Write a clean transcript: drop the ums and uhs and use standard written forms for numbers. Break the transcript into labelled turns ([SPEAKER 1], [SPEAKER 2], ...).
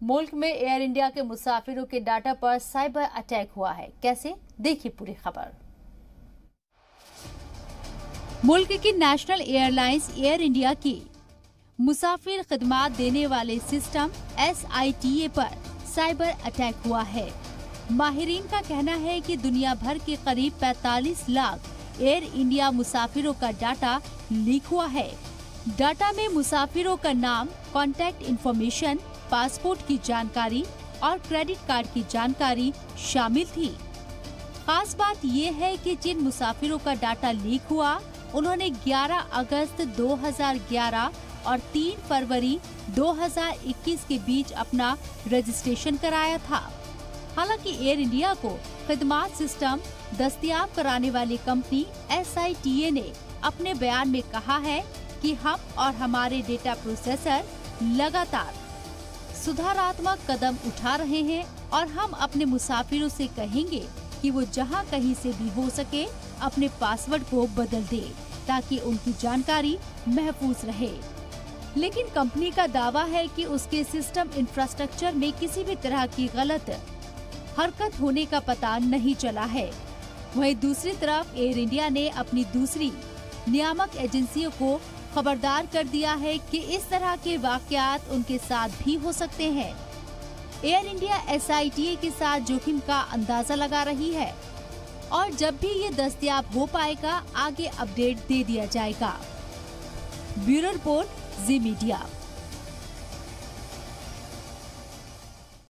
[SPEAKER 1] मुल्क में air India के मुसाफिरों के डाटा पर साइबर अटैक हुआ है। कैसे, देखिए पूरी खबर। मुल्क की नेशनल एयरलाइंस एयर इंडिया की मुसाफिर खिदमात देने वाले सिस्टम SITA पर साइबर अटैक हुआ है। माहिरीन का कहना है कि दुनिया भर के करीब 45 लाख एयर इंडिया मुसाफिरों का डाटा लीक हुआ है। डाटा में मुसाफिरों का नाम, कॉन्टैक्ट इंफॉर्मेशन, पासपोर्ट की जानकारी और क्रेडिट कार्ड की जानकारी शामिल थी। खास बात ये है कि जिन मुसाफिरों का डाटा लीक हुआ, उन्होंने 11 अगस्त 2011 और 3 फरवरी 2021 के बीच अपना रजिस्ट्रेशन कराया था। हालांकि एयर इंडिया को खिदमात सिस्टम दस्तयाब कराने वाली कंपनी SITA ने अपने बयान में कहा है कि हम और हमारे डेटा प्रोसेसर लगातार सुधारात्मक कदम उठा रहे हैं और हम अपने मुसाफिरों से कहेंगे कि वो जहां कहीं से भी हो सके अपने पासवर्ड को बदल दे ताकि उनकी जानकारी महफूज रहे। लेकिन कंपनी का दावा है कि उसके सिस्टम इंफ्रास्ट्रक्चर में किसी भी तरह की गलत हरकत होने का पता नहीं चला है। वहीं दूसरी तरफ एयर इंडिया ने अपनी दूसरी नियामक एजेंसियों को खबरदार कर दिया है कि इस तरह के वाकयात उनके साथ भी हो सकते हैं। एयर इंडिया SITA के साथ जोखिम का अंदाजा लगा रही है और जब भी ये दस्तयाब हो पाएगा, आगे अपडेट दे दिया जाएगा। ब्यूरो रिपोर्ट, जी मीडिया।